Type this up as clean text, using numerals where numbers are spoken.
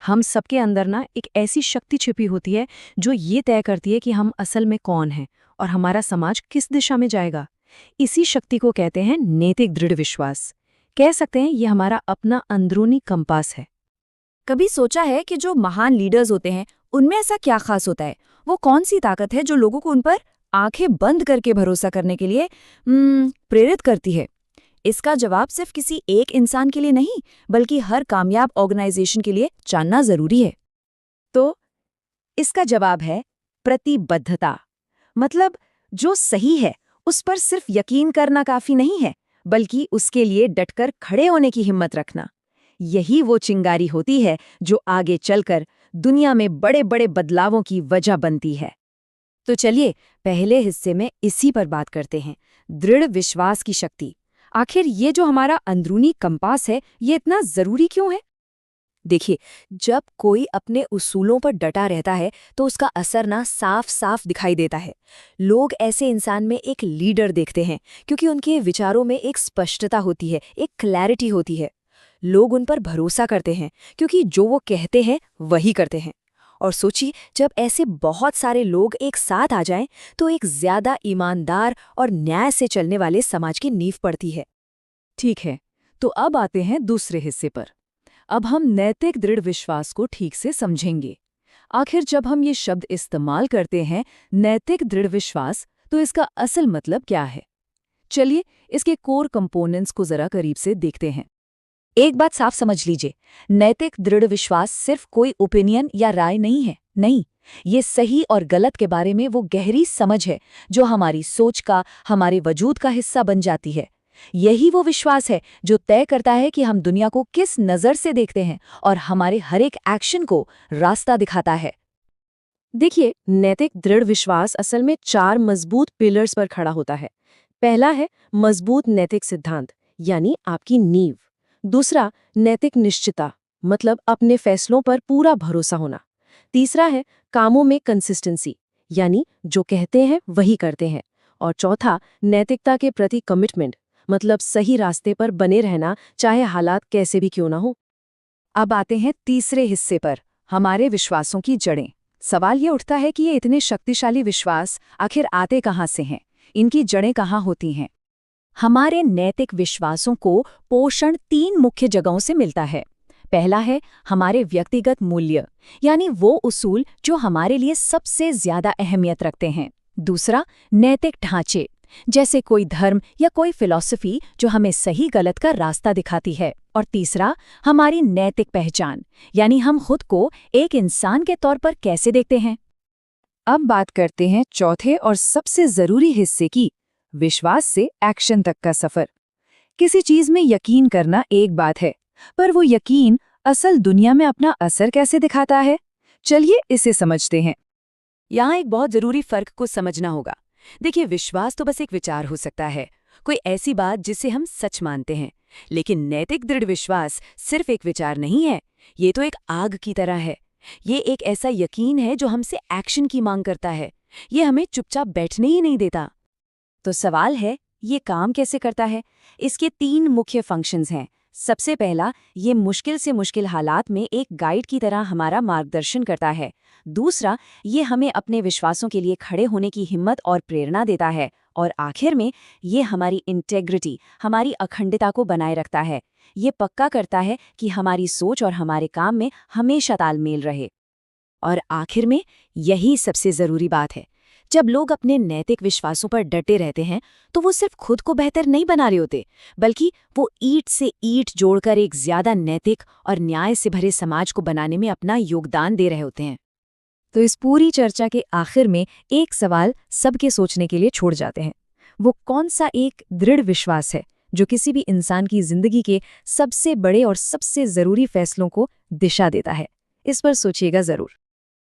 हम सबके अंदर ना एक ऐसी शक्ति छिपी होती है जो ये तय करती है कि हम असल में कौन हैं और हमारा समाज किस दिशा में जाएगा। इसी शक्ति को कहते हैं नैतिक दृढ़ विश्वास। कह सकते हैं ये हमारा अपना अंदरूनी कंपास है। कभी सोचा है कि जो महान लीडर्स होते हैं उनमें ऐसा क्या खास होता है? वो कौन सी ताकत है जो लोगों को उन पर आंखें बंद करके भरोसा करने के लिए प्रेरित करती है? इसका जवाब सिर्फ किसी एक इंसान के लिए नहीं, बल्कि हर कामयाब ऑर्गेनाइजेशन के लिए जानना जरूरी है। तो इसका जवाब है प्रतिबद्धता। मतलब जो सही है उस पर सिर्फ यकीन करना काफी नहीं है, बल्कि उसके लिए डटकर खड़े होने की हिम्मत रखना। यही वो चिंगारी होती है जो आगे चलकर दुनिया में बड़े बड़े बदलावों की वजह बनती है। तो चलिए पहले हिस्से में इसी पर बात करते हैं, दृढ़ विश्वास की शक्ति। आखिर ये जो हमारा अंदरूनी कंपास है, ये इतना जरूरी क्यों है? देखिए, जब कोई अपने उसूलों पर डटा रहता है तो उसका असर ना साफ साफ दिखाई देता है। लोग ऐसे इंसान में एक लीडर देखते हैं क्योंकि उनके विचारों में एक स्पष्टता होती है, एक क्लैरिटी होती है। लोग उन पर भरोसा करते हैं क्योंकि जो वो कहते हैं वही करते हैं। और सोचिए, जब ऐसे बहुत सारे लोग एक साथ आ जाएं तो एक ज्यादा ईमानदार और न्याय से चलने वाले समाज की नींव पड़ती है। ठीक है, तो अब आते हैं दूसरे हिस्से पर। अब हम नैतिक दृढ़ विश्वास को ठीक से समझेंगे। आखिर जब हम ये शब्द इस्तेमाल करते हैं नैतिक दृढ़ विश्वास, तो इसका असल मतलब क्या है? चलिए इसके कोर कंपोनेंट्स को जरा करीब से देखते हैं। एक बात साफ समझ लीजिए, नैतिक दृढ़ विश्वास सिर्फ कोई ओपिनियन या राय नहीं है। नहीं, ये सही और गलत के बारे में वो गहरी समझ है जो हमारी सोच का, हमारे वजूद का हिस्सा बन जाती है। यही वो विश्वास है जो तय करता है कि हम दुनिया को किस नज़र से देखते हैं और हमारे हर एक एक्शन को रास्ता दिखाता है। देखिए, नैतिक दृढ़ विश्वास असल में 4 मजबूत पिलर्स पर खड़ा होता है। पहला है मजबूत नैतिक सिद्धांत, यानी आपकी नींव। दूसरा, नैतिक निश्चितता, मतलब अपने फैसलों पर पूरा भरोसा होना। तीसरा है कामों में कंसिस्टेंसी, यानी जो कहते हैं वही करते हैं। और चौथा, नैतिकता के प्रति कमिटमेंट, मतलब सही रास्ते पर बने रहना, चाहे हालात कैसे भी क्यों ना हो। अब आते हैं तीसरे हिस्से पर, हमारे विश्वासों की जड़ें। सवाल ये उठता है कि ये इतने शक्तिशाली विश्वास आखिर आते कहाँ से हैं? इनकी जड़ें कहाँ होती हैं? हमारे नैतिक विश्वासों को पोषण 3 मुख्य जगहों से मिलता है। पहला है हमारे व्यक्तिगत मूल्य, यानी वो उसूल जो हमारे लिए सबसे ज्यादा अहमियत रखते हैं। दूसरा, नैतिक ढांचे, जैसे कोई धर्म या कोई फिलॉसफी जो हमें सही गलत का रास्ता दिखाती है। और तीसरा, हमारी नैतिक पहचान, यानी हम खुद को एक इंसान के तौर पर कैसे देखते हैं। अब बात करते हैं चौथे और सबसे जरूरी हिस्से की, विश्वास से एक्शन तक का सफर। किसी चीज में यकीन करना एक बात है, पर वो यकीन असल दुनिया में अपना असर कैसे दिखाता है? चलिए इसे समझते हैं। यहाँ एक बहुत जरूरी फर्क को समझना होगा। देखिए, विश्वास तो बस एक विचार हो सकता है, कोई ऐसी बात जिसे हम सच मानते हैं। लेकिन नैतिक दृढ़ विश्वास सिर्फ एक विचार नहीं है, ये तो एक आग की तरह है। ये एक ऐसा यकीन है जो हमसे एक्शन की मांग करता है। ये हमें चुपचाप बैठने ही नहीं देता। तो सवाल है, ये काम कैसे करता है? इसके 3 मुख्य फंक्शंस हैं। सबसे पहला, ये मुश्किल से मुश्किल हालात में एक गाइड की तरह हमारा मार्गदर्शन करता है। दूसरा, ये हमें अपने विश्वासों के लिए खड़े होने की हिम्मत और प्रेरणा देता है। और आखिर में, ये हमारी इंटेग्रिटी, हमारी अखंडता को बनाए रखता है। ये पक्का करता है कि हमारी सोच और हमारे काम में हमेशा तालमेल रहे। और आखिर में, यही सबसे ज़रूरी बात है, जब लोग अपने नैतिक विश्वासों पर डटे रहते हैं तो वो सिर्फ खुद को बेहतर नहीं बना रहे होते, बल्कि वो ईंट से ईंट जोड़कर एक ज्यादा नैतिक और न्याय से भरे समाज को बनाने में अपना योगदान दे रहे होते हैं। तो इस पूरी चर्चा के आखिर में एक सवाल सबके सोचने के लिए छोड़ जाते हैं। वो कौन सा एक दृढ़ विश्वास है जो किसी भी इंसान की जिंदगी के सबसे बड़े और सबसे जरूरी फैसलों को दिशा देता है? इस पर सोचिएगा जरूर।